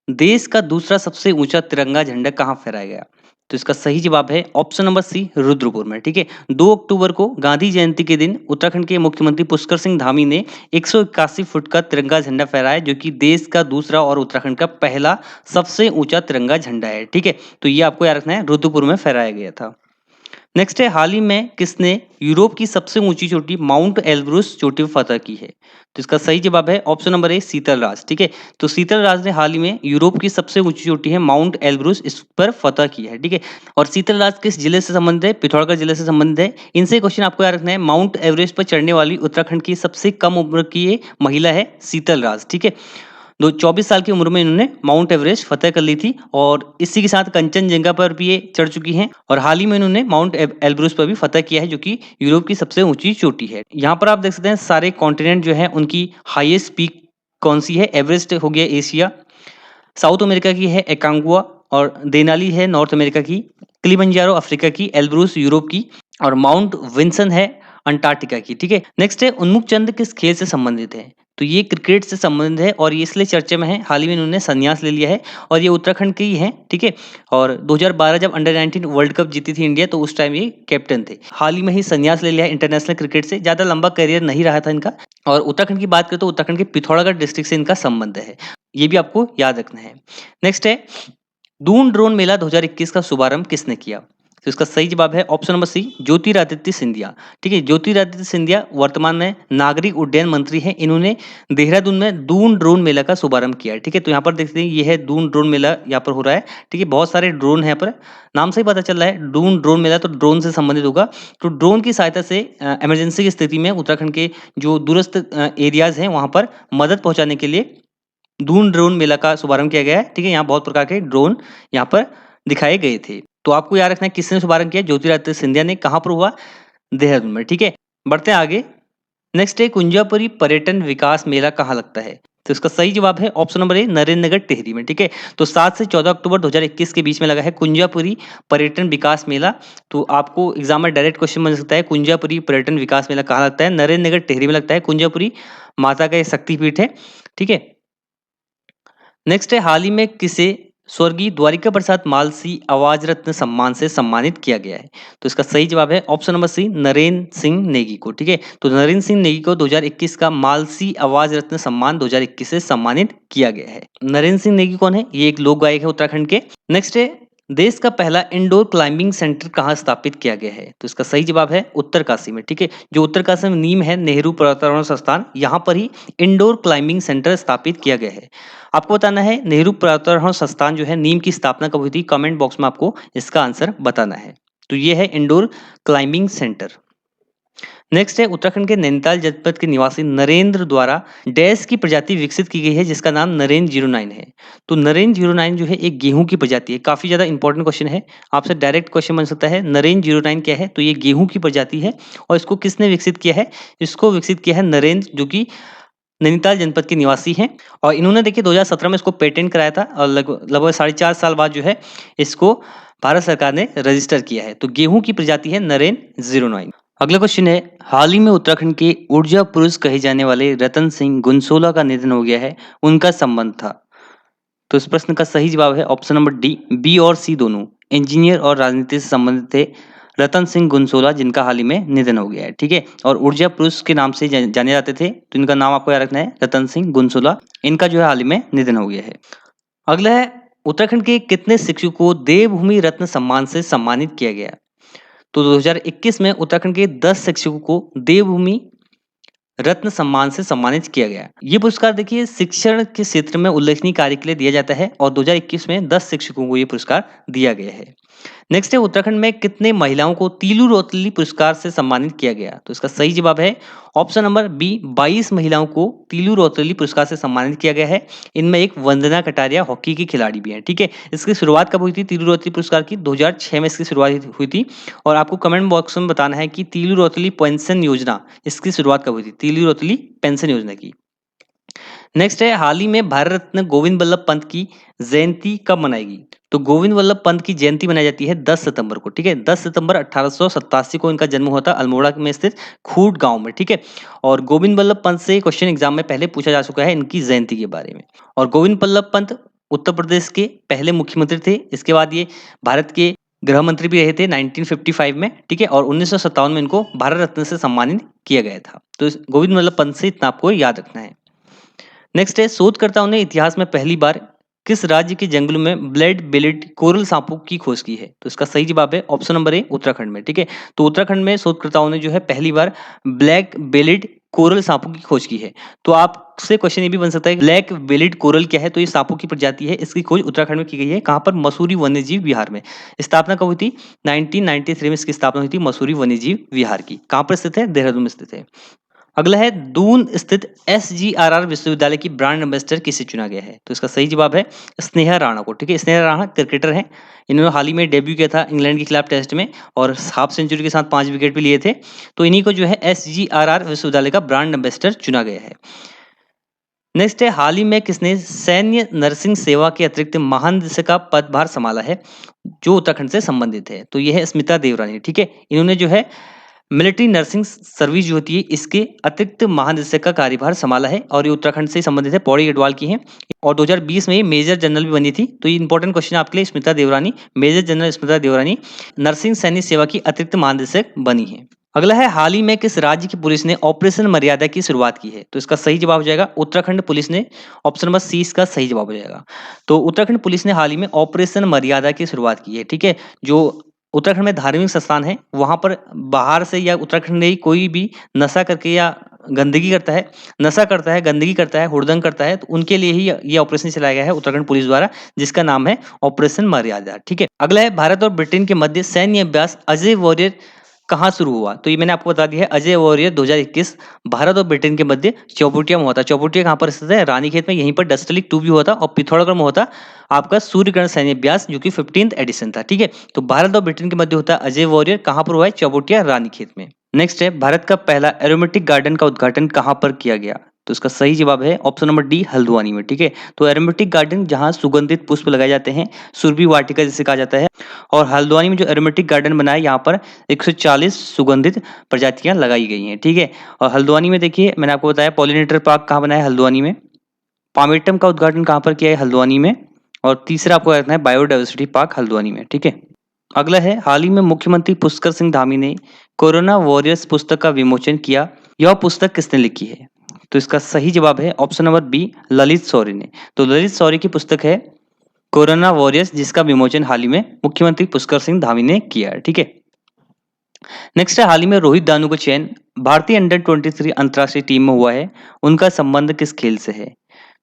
देश का दूसरा सबसे ऊंचा तिरंगा झंडा कहाँ फहराया गया? तो इसका सही जवाब है ऑप्शन नंबर सी, रुद्रपुर में। ठीक है, 2 अक्टूबर को गांधी जयंती के दिन उत्तराखंड के मुख्यमंत्री पुष्कर सिंह धामी ने 181 फुट का तिरंगा झंडा फहराया, जो कि देश का दूसरा और उत्तराखंड का पहला सबसे ऊंचा तिरंगा झंडा है। ठीक है, तो ये आपको याद रखना है, रुद्रपुर में फहराया गया था। नेक्स्ट है, हाल ही में किसने यूरोप की सबसे ऊंची चोटी माउंट एल्ब्रुस चोटी पर फतह की है? तो इसका सही जवाब है ऑप्शन नंबर ए, शीतल राज। ठीक है, तो शीतल राज ने हाल ही में यूरोप की सबसे ऊंची चोटी है माउंट एल्ब्रुस, इस पर फतह की है। ठीक है, और शीतल राज किस जिले से संबंधित है? पिथौरागढ़ जिले से संबंधित है। इनसे क्वेश्चन आपको याद रखना है, माउंट एवरेस्ट पर चढ़ने वाली उत्तराखंड की सबसे कम उम्र की ये महिला है शीतल राज। ठीक है, 24 साल की उम्र में इन्होंने माउंट एवरेस्ट फतेह कर ली थी, और इसी के साथ कंचनजंगा पर भी ये चढ़ चुकी हैं, और हाल ही में इन्होंने माउंट एल्ब्रुस पर भी फतेह किया है, जो कि यूरोप की सबसे ऊंची चोटी है। यहाँ पर आप देख सकते हैं सारे कॉन्टिनेंट जो है उनकी हाईएस्ट पीक कौन सी है? एवरेस्ट हो गया एशिया, साउथ अमेरिका की है एकांगुआ, और देनाली है नॉर्थ अमेरिका की, किलिमंजारो अफ्रीका की, एल्ब्रूस यूरोप की, और माउंट विंसन है अंटार्कटिका की। ठीक है, नेक्स्ट है उन्मुख चंद किस खेल से संबंधित है? तो ये क्रिकेट से संबंधित है और ये इसलिए चर्चा में है, हाल ही में इन्होंने संन्यास ले लिया है और ये उत्तराखंड के ही हैं। ठीक है, और 2012 जब अंडर 19 वर्ल्ड कप जीती थी इंडिया, तो उस टाइम ये कैप्टन थे। हाल ही में ही संन्यास ले लिया है इंटरनेशनल क्रिकेट से, ज्यादा लंबा करियर नहीं रहा था इनका। और उत्तराखंड की बात करें तो उत्तराखंड के पिथौरागढ़ डिस्ट्रिक्ट से इनका संबंध है, ये भी आपको याद रखना है। नेक्स्ट है दून ड्रोन मेला 2021 का शुभारंभ किसने किया? तो इसका सही जवाब है option number C, Jyotiraditya Scindia. ठीक है, ज्योतिरादित्य सिंधिया वर्तमान में नागरिक उड्डयन मंत्री हैं। इन्होंने देहरादून में दून ड्रोन मेला का शुभारंभ किया है। ठीक है, तो यहाँ पर देखते हैं ये है दून ड्रोन मेला यहाँ पर हो रहा है। ठीक है, बहुत सारे ड्रोन है यहाँ पर, नाम से ही पता चल रहा है दून ड्रोन मेला, तो ड्रोन से संबंधित होगा। तो ड्रोन की सहायता से इमरजेंसी की स्थिति में उत्तराखंड के जो दूरस्थ एरियाज हैं वहां पर मदद पहुंचाने के लिए दून ड्रोन मेला का शुभारंभ किया गया है। ठीक है, यहाँ बहुत प्रकार के ड्रोन यहाँ पर दिखाए गए थे। तो आपको याद रखना है किसने शुभारंभ किया? ज्योतिरादित्य सिंधिया ने। कहाँ पर हुआ? देहरादून में। ठीक है, बढ़ते हैं आगे। नेक्स्ट है कुंजापुरी पर्यटन विकास मेला कहाँ लगता है? तो इसका सही जवाब है option number A, Narendra Nagar Tehri में। ठीक है, तो 7 से 14 अक्टूबर 2021 के बीच में लगा है कुंजापुरी पर्यटन विकास मेला। तो आपको एग्जाम में डायरेक्ट क्वेश्चन बन सकता है, कुंजापुरी पर्यटन विकास मेला कहाँ लगता है? नरेंद्र नगर टिहरी में लगता है। कुंजापुरी माता का शक्तिपीठ है। ठीक है, नेक्स्ट है हाल ही में किसे स्वर्गीय द्वारिका प्रसाद मालसी आवाज रत्न सम्मान से सम्मानित किया गया है? तो इसका सही जवाब है option number C, Narendra Singh Negi को। ठीक है, तो नरेंद्र सिंह नेगी को 2021 का मालसी आवाज रत्न सम्मान 2021 से सम्मानित किया गया है। नरेंद्र सिंह नेगी कौन है? ये एक लोक गायक है उत्तराखंड के। नेक्स्ट है देश का पहला इंडोर क्लाइंबिंग सेंटर कहाँ स्थापित किया गया है? तो इसका सही जवाब है उत्तरकाशी में। ठीक है, जो उत्तरकाशी में नीम है नेहरू पर्वतारोहण संस्थान, यहाँ पर ही इंडोर क्लाइंबिंग सेंटर स्थापित किया गया है। आपको बताना है नेहरू पर्वतारोहण संस्थान जो है नीम की स्थापना कब हुई थी? कमेंट बॉक्स में आपको इसका आंसर बताना है। तो ये है इंडोर क्लाइंबिंग सेंटर। नेक्स्ट है उत्तराखंड के नैनीताल जनपद के निवासी नरेंद्र द्वारा डैश की प्रजाति विकसित की गई है जिसका नाम नरेंद्र 09 है। तो नरेंद्र 09 जो है एक गेहूं की प्रजाति है, काफी ज्यादा इंपॉर्टेंट क्वेश्चन है, आपसे डायरेक्ट क्वेश्चन बन सकता है। नरेंद्र 09 क्या है? तो ये गेहूं की प्रजाति है और इसको किसने विकसित किया है? इसको विकसित किया है नरेंद्र, जो कि नैनीताल जनपद के निवासी हैं। और इन्होंने देखिए 2017 में इसको पेटेंट कराया था और लगभग 4.5 साल बाद जो है इसको भारत सरकार ने रजिस्टर किया है। तो गेहूं की प्रजाति है नरेंद्र 09। अगला क्वेश्चन है हाल ही में उत्तराखंड के ऊर्जा पुरुष कहे जाने वाले रतन सिंह गुनसोला का निधन हो गया है, उनका संबंध था? तो इस प्रश्न का सही जवाब है ऑप्शन नंबर डी, बी और सी दोनों इंजीनियर और राजनीति से संबंधित थे रतन सिंह गुनसोला, जिनका हाल ही में निधन हो गया है। ठीक है, और ऊर्जा पुरुष के नाम से जाने जाते थे, तो इनका नाम आपको याद रखना है रतन सिंह गुनसोला। इनका जो है हाल ही में निधन हो गया है। अगला है उत्तराखंड के कितने शिक्षकों को देवभूमि रत्न सम्मान से सम्मानित किया गया? तो 2021 में उत्तराखंड के 10 शिक्षकों को देवभूमि रत्न सम्मान से सम्मानित किया गया। ये पुरस्कार देखिए शिक्षण के क्षेत्र में उल्लेखनीय कार्य के लिए दिया जाता है और 2021 में 10 शिक्षकों को ये पुरस्कार दिया गया है। नेक्स्ट है उत्तराखंड में कितने महिलाओं को तीलू रौतेली पुरस्कार से सम्मानित किया गया? तो इसका सही जवाब है ऑप्शन नंबर बी, 22 महिलाओं को तीलू रौतेली पुरस्कार से सम्मानित किया गया है। इनमें एक वंदना कटारिया हॉकी की खिलाड़ी भी है। ठीक है, इसकी शुरुआत कब हुई थी तीलू रौतेली पुरस्कार की? 2006 में इसकी शुरुआत हुई थी। और आपको कमेंट बॉक्स में बताना है कि तीलू रौतेली पेंशन योजना इसकी शुरुआत कब हुई थी? तीलू रौतेली पेंशन योजना की। नेक्स्ट है हाल ही में भारत रत्न गोविंद वल्लभ पंत की जयंती कब मनाएगी? तो गोविंद वल्लभ पंत की जयंती मनाई जाती है 10 सितंबर को। ठीक है, 10 सितंबर 1887 को इनका जन्म हुआ था अल्मोड़ा में स्थित खूट गांव में। ठीक है, और गोविंद वल्लभ पंत से क्वेश्चन एग्जाम में पहले पूछा जा चुका है इनकी जयंती के बारे में। और गोविंद वल्लभ पंत उत्तर प्रदेश के पहले मुख्यमंत्री थे। इसके बाद ये भारत के गृह मंत्री भी रहे थे 1955 में। ठीक है, और 1957 में इनको भारत रत्न से सम्मानित किया गया था। तो गोविंद वल्लभ पंत से इतना आपको याद रखना है। नेक्स्ट है शोधकर्ताओं ने इतिहास में पहली बार किस राज्य के जंगलों में ब्लैक बेल्ड कोरल सांपों की खोज की है? तो इसका सही जवाब है ऑप्शन नंबर ए, उत्तराखंड में। ठीक है, तो उत्तराखंड में शोधकर्ताओं ने जो है पहली बार ब्लैक बेल्ड कोरल सांपों की खोज की है। तो आपसे क्वेश्चन ये भी बन सकता है ब्लैक बेल्ड कोरल क्या है? तो ये सांपों की प्रजाति है, इसकी खोज उत्तराखंड में की गई है। कहाँ पर? मसूरी वन्यजीव विहार में। स्थापना कब हुई थी? 1993 में इसकी स्थापना हुई थी मसूरी वन्यजीव विहार की। कहाँ पर स्थित है? देहरादून में स्थित है। अगला है दून स्थित SGRR विश्वविद्यालय की ब्रांड एम्बेसडर किसे चुना गया है? तो इसका सही जवाब है स्नेहा राणा को। ठीक है, स्नेहा राणा क्रिकेटर हैं, इन्होंने हाल ही में डेब्यू किया था इंग्लैंड के खिलाफ टेस्ट में और हाफ सेंचुरी के साथ 5 विकेट भी लिए थे। तो इन्हीं को जो है SGRR विश्वविद्यालय का ब्रांड एम्बेसडर चुना गया है। नेक्स्ट है हाल ही में किसने सैन्य नर्सिंग सेवा के अतिरिक्त महानिदेशक का पदभार संभाला है जो उत्तराखंड से संबंधित है? तो ये है स्मिता देवरानी, ठीक है। इन्होंने जो है मिलिट्री नर्सिंग सर्विस जो होती है इसके अतिरिक्त महानिदेशक का कार्यभार संभाला है और ये उत्तराखंड से संबंधित है, पौड़ी गढ़वाल की है और 2020 में ये मेजर जनरल भी बनी थी। तो ये इंपॉर्टेंट क्वेश्चन आपके लिए, स्मिता देवरानी, मेजर जनरल स्मिता देवरानी नर्सिंग सैन्य सेवा की अतिरिक्त महानिदेशक बनी है। अगला है हाल ही में किस राज्य की पुलिस ने ऑपरेशन मर्यादा की शुरुआत की है? तो इसका सही जवाब हो जाएगा उत्तराखंड पुलिस ने। ऑप्शन नंबर सी इसका सही जवाब हो जाएगा। तो उत्तराखंड पुलिस ने हाल ही में ऑपरेशन मर्यादा की शुरुआत की है, ठीक है। जो उत्तराखंड में धार्मिक संस्थान है वहां पर बाहर से या उत्तराखंड में ही कोई भी नशा करके या गंदगी करता है, नशा करता है, गंदगी करता है, हुड़दंग करता है, तो उनके लिए ही ये ऑपरेशन चलाया गया है उत्तराखंड पुलिस द्वारा, जिसका नाम है ऑपरेशन मर्यादा, ठीक है। अगला है भारत और ब्रिटेन के मध्य सैन्य अभ्यास अजय वॉरियर कहाँ शुरू हुआ? तो ये मैंने आपको बता दिया है, अजय वॉरियर 2021 भारत और ब्रिटेन के मध्य चौबुटिया में हुआ था। चौबुटिया कहाँ पर स्थित है? रानीखेत में। यहीं पर डस्टलिक 2 भी हुआ था और पिथौरागढ़ में हुआ था आपका सूर्यग्रहण सैन्य अभ्यास जो कि 15th एडिशन था, ठीक है। तो भारत और ब्रिटेन के मध्य होता है अजय वॉरियर, कहाँ पर हुआ है? चौबुटिया रानीखेत में। नेक्स्ट है भारत का पहला एरोमेटिक गार्डन का उद्घाटन कहाँ पर किया गया? तो इसका सही जवाब है ऑप्शन नंबर डी, हल्द्वानी में, ठीक है। तो एरोमेटिक गार्डन जहाँ सुगंधित पुष्प लगाए जाते हैं, सुरभि वाटिका जिसे कहा जाता है, और हल्द्वानी में जो एरोमेटिक गार्डन बना है यहाँ पर 140 सुगंधित प्रजातियां लगाई गई हैं, ठीक है। और हल्द्वानी में देखिए मैंने आपको बताया पॉलिनेटर पार्क कहाँ बना है? हल्द्वानी में। पामेटम का उद्घाटन कहाँ पर किया है? हल्द्वानी में। और तीसरा आपको रखना है बायोडाइवर्सिटी पार्क हल्द्वानी में, ठीक है। अगला है हाल ही में मुख्यमंत्री पुष्कर सिंह धामी ने कोरोना वॉरियर्स पुस्तक का विमोचन किया। यह पुस्तक किसने लिखी है? तो इसका सही जवाब है option number B, Lalit Shourie ने। तो ललित शौरी की पुस्तक है कोरोना वॉरियर्स, जिसका विमोचन हाल ही में मुख्यमंत्री पुष्कर सिंह धामी ने किया है, ठीक है। नेक्स्ट है हाल ही में रोहित दानू का चयन भारतीय अंडर 23 अंतर्राष्ट्रीय टीम में हुआ है। उनका संबंध किस खेल से है?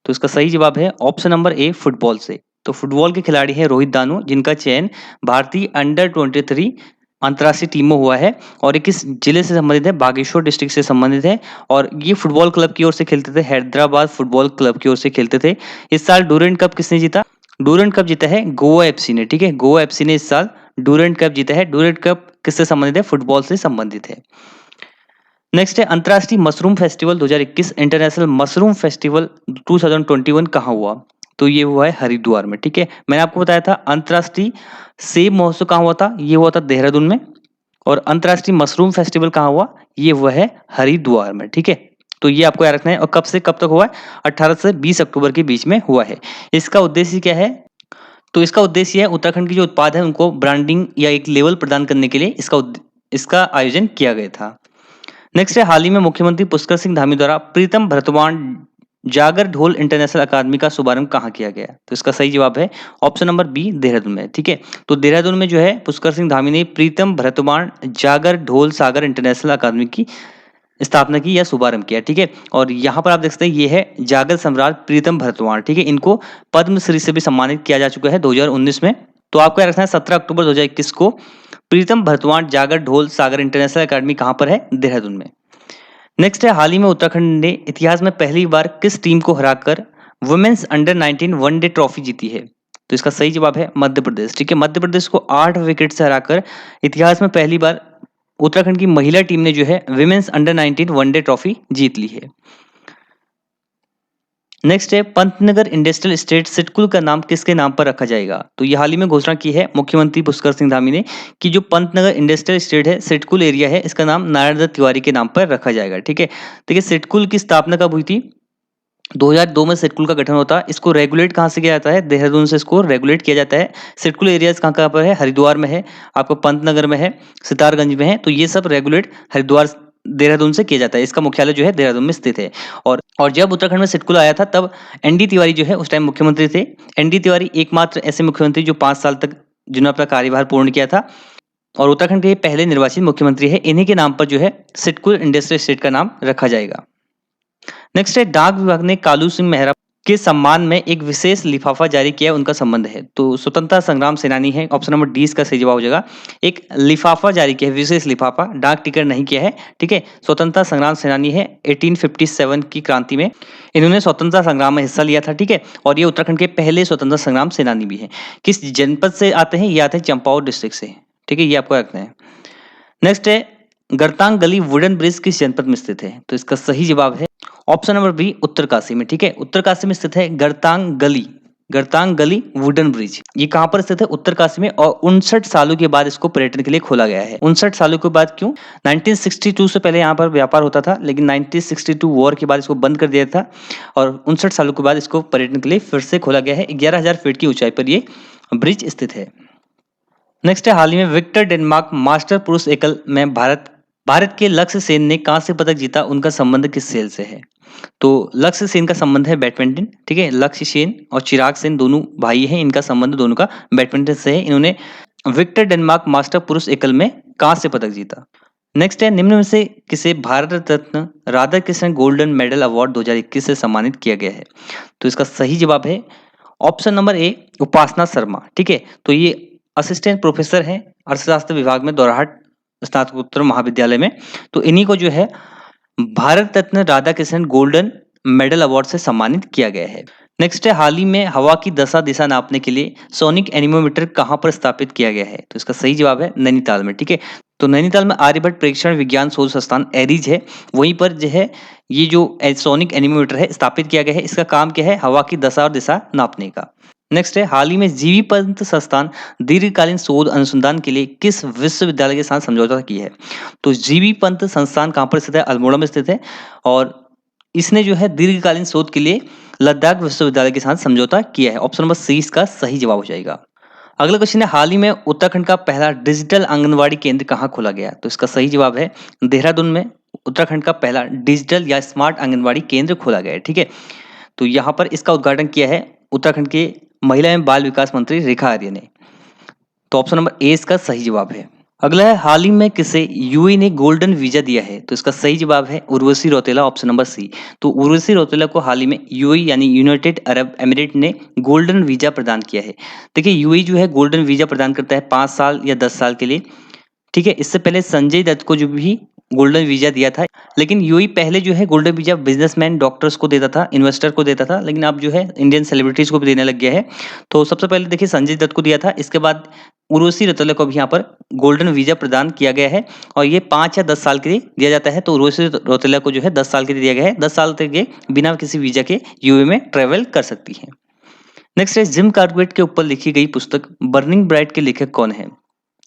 तो इसका सही जवाब है ऑप्शन नंबर ए, फुटबॉल से। तो फुटबॉल के खिलाड़ी हैं रोहित दानू, जिनका चयन भारतीय अंडर 23 अंतर्राष्ट्रीय टीम में हुआ है और ये किस जिले से संबंधित है? बागेश्वर डिस्ट्रिक्ट से संबंधित है और ये फुटबॉल क्लब की ओर से खेलते थे, हैदराबाद फुटबॉल क्लब की ओर से खेलते थे। इस साल डूरेंट कप किसने जीता? डूरेंट कप जीता है गोवा एफसी ने, ठीक है। गोवा एफसी ने इस साल डूरेंट कप जीता है। डूरेंट कप किससे संबंधित है? फुटबॉल से संबंधित है। नेक्स्ट है अंतर्राष्ट्रीय mushroom festival 2021 international mushroom festival 2021 कहाँ हुआ? तो ये हुआ है हरिद्वार में, ठीक है। मैंने आपको बताया था अंतर्राष्ट्रीय सेब महोत्सव कहाँ हुआ था? ये हुआ था देहरादून में। और अंतर्राष्ट्रीय मशरूम फेस्टिवल कहाँ हुआ? ये हुआ है हरिद्वार में, ठीक है। तो ये आपको याद रखना है। और कब से कब तक हुआ है? 18 से 20 अक्टूबर के बीच में हुआ है। इसका उद्देश्य क्या है? तो इसका उद्देश्य है उत्तराखंड के जो उत्पाद है उनको ब्रांडिंग या एक लेवल प्रदान करने के लिए इसका आयोजन किया गया था। नेक्स्ट है हाल ही में मुख्यमंत्री पुष्कर सिंह धामी द्वारा प्रीतम भरतवान जागर ढोल इंटरनेशनल अकादमी का शुभारंभ कहाँ किया गया? तो इसका सही जवाब है ऑप्शन नंबर बी, देहरादून में, ठीक है। तो देहरादून में जो है पुष्कर सिंह धामी ने प्रीतम भरतवान जागर ढोल सागर इंटरनेशनल अकादमी की स्थापना की या शुभारंभ किया, ठीक है। और यहाँ पर आप देख सकते हैं ये है जागर सम्राट प्रीतम भरतवान, ठीक है। इनको पद्मश्री से भी सम्मानित किया जा चुका है 2019 में। तो आपको याद रखना है 17 अक्टूबर 2021 को प्रीतम भरतवान जागर ढोल सागर इंटरनेशनल अकादमी कहाँ पर है? देहरादून में। नेक्स्ट है हाल ही में उत्तराखंड ने इतिहास में पहली बार किस टीम को हराकर वुमेन्स अंडर 19 वनडे ट्रॉफी जीती है? तो इसका सही जवाब है मध्य प्रदेश, ठीक है। मध्य प्रदेश को 8 विकेट से हराकर इतिहास में पहली बार उत्तराखंड की महिला टीम ने जो है विमेंस अंडर 19 वनडे ट्रॉफी जीत ली है। नेक्स्ट है पंतनगर इंडस्ट्रियल एस्टेट सिडकुल का नाम किसके नाम पर रखा जाएगा? तो ये हाल ही में घोषणा की है मुख्यमंत्री पुष्कर सिंह धामी ने कि जो पंतनगर इंडस्ट्रियल एस्टेट है सिडकुल एरिया है, इसका नाम नारायण दत्त तिवारी के नाम पर रखा जाएगा, ठीक है। देखिए सिडकुल की स्थापना कब हुई थी? 2002 में सिडकुल का गठन होता है। इसको रेगुलेट कहाँ से किया जाता है? देहरादून से इसको रेगुलेट किया जाता है। सिडकुल एरियाज कहाँ कहाँ पर है? हरिद्वार में है, आपको पंतनगर में है, सितारगंज में है। तो ये सब रेगुलेट हरिद्वार देहरादून से किया जाता है। इसका मुख्यालय जो है देहरादून में स्थित है। और जब उत्तराखंड में सिडकुल आया था तब एनडी तिवारी जो है उस टाइम मुख्यमंत्री थे। एनडी तिवारी एकमात्र ऐसे मुख्यमंत्री जो 5 साल तक जिन्होंने अपना कार्यभार पूर्ण किया था और उत्तराखंड के ये पहले निर्वाचित मुख्यमंत्री है। इन्हीं के नाम पर जो है सिडकुल इंडस्ट्रियल एस्टेट का नाम रखा जाएगा। नेक्स्ट है डाक विभाग ने कालू सिंह मेहरा के सम्मान में एक विशेष लिफाफा जारी किया, उनका संबंध है। तो स्वतंत्रता संग्राम सेनानी है, ऑप्शन नंबर डी इसका सही जवाब हो जाएगा। एक लिफाफा जारी किया है, विशेष लिफाफा, डाक टिकट नहीं किया है, ठीक है। स्वतंत्रता संग्राम सेनानी है। 1857 की क्रांति में इन्होंने स्वतंत्रता संग्राम में हिस्सा लिया था, ठीक है। और ये उत्तराखंड के पहले स्वतंत्रता संग्राम सेनानी भी है। किस जनपद से आते हैं? ये आते हैं चंपावत डिस्ट्रिक्ट से, ठीक है। ये आपको रखना है। नेक्स्ट है गरतांग गली वुडन ब्रिज किस जनपद में स्थित है? तो इसका सही जवाब है ऑप्शन नंबर बी उत्तरकाशी में। ठीक है, उत्तरकाशी में स्थित है गर्तांग गली वुडन ब्रिज। ये कहां पर स्थित है? उत्तरकाशी में। और 59 सालों के बाद इसको पर्यटन के लिए खोला गया है। 59 सालों के बाद क्यों? 1962 से पहले यहाँ पर व्यापार होता था, लेकिन 1962 वॉर के बाद इसको बंद कर दिया था और 59 सालों के बाद इसको पर्यटन के लिए फिर से खोला गया है। 11,000 फीट की ऊंचाई पर ये ब्रिज स्थित है। नेक्स्ट है, हाल ही में विक्टर डेनमार्क मास्टर पुरुष एकल में भारत के लक्ष्य सेन ने कांस्य पदक जीता। उनका संबंध किस खेल से है? तो लक्ष्य सेन का संबंध है बैडमिंटन। ठीक है, लक्ष्य सेन और चिराग सेन दोनों भाई हैं, इनका संबंध दोनों का बैडमिंटन से है। इन्होंने विक्टर डेनमार्क मास्टर पुरुष एकल में कांस्य पदक जीता। नेक्स्ट है, निम्न में से किसे Bharat Ratna Radhakrishnan golden medal award 2021 से सम्मानित किया गया है? तो इसका सही जवाब है ऑप्शन नंबर ए उपासना शर्मा। ठीक है, तो ये असिस्टेंट प्रोफेसर हैं अर्थशास्त्र विभाग में दोराहाट स्नातकोत्तर महाविद्यालय में। तो इन्हीं को जो है Bharat Ratna Radhakrishnan golden medal award से सम्मानित किया गया है। नेक्स्ट है, हाल ही में हवा की दशा दिशा नापने के लिए सोनिक एनीमोमीटर कहां पर स्थापित किया गया है? तो इसका सही जवाब है नैनीताल में। ठीक है, तो नैनीताल में आर्यभट्ट प्रेक्षण विज्ञान शोध संस्थान एरीज है, वहीं पर जो है ये जो सोनिक एनीमोमीटर है स्थापित किया गया है। इसका काम क्या है? हवा की दशा और दिशा नापने का। नेक्स्ट है, हाल ही में जीवी पंत संस्थान दीर्घकालीन शोध अनुसंधान के लिए किस विश्वविद्यालय के साथ समझौता किया है? तो जीवी पंत संस्थान कहां पर स्थित है? अल्मोड़ा में स्थित है और इसने जो है दीर्घकालीन शोध के लिए लद्दाख विश्वविद्यालय के साथ समझौता किया है। ऑप्शन नंबर सी इसका सही जवाब हो जाएगा। अगला क्वेश्चन है, हाल ही में उत्तराखंड का पहला डिजिटल आंगनवाड़ी केंद्र कहाँ खोला गया? तो इसका सही जवाब है देहरादून में उत्तराखंड का पहला डिजिटल या स्मार्ट आंगनवाड़ी केंद्र खोला गया है। ठीक है, तो यहाँ पर इसका उद्घाटन किया है उत्तराखंड के महिला एवं बाल विकास मंत्री रेखा आर्य ने। तो ऑप्शन नंबर ए इसका सही जवाब है। अगला है, हाल ही में किसे यूएई ने गोल्डन वीजा दिया है? तो इसका सही जवाब है Urvashi Rautela, option number C. तो उर्वशी रौतेला को हाल ही में यूएई यानी यूनाइटेड अरब एमिरेट ने गोल्डन वीजा प्रदान किया है। देखिए, यूएई जो है गोल्डन वीजा प्रदान करता है 5 साल या 10 साल के लिए। ठीक है, इससे पहले संजय दत्त को जो भी गोल्डन वीजा दिया था, लेकिन यूएई पहले जो है गोल्डन वीजा बिजनेसमैन डॉक्टर्स को देता था, इन्वेस्टर को देता था, लेकिन अब जो है इंडियन सेलिब्रिटीज को भी देने लग गया है। तो सबसे पहले देखिए संजय दत्त को दिया था, इसके बाद उर्वशी रौतेला को भी यहाँ पर गोल्डन वीजा प्रदान किया गया है और ये 5 या 10 साल के लिए दिया जाता है। तो उर्वशी रौतेला को जो है 10 साल के लिए दिया गया है। 10 साल तक ये बिना किसी वीजा के यूएई में ट्रेवल कर सकती है। नेक्स्ट है, जिम कार्बेट के ऊपर लिखी गई पुस्तक बर्निंग ब्राइट के लेखक कौन है?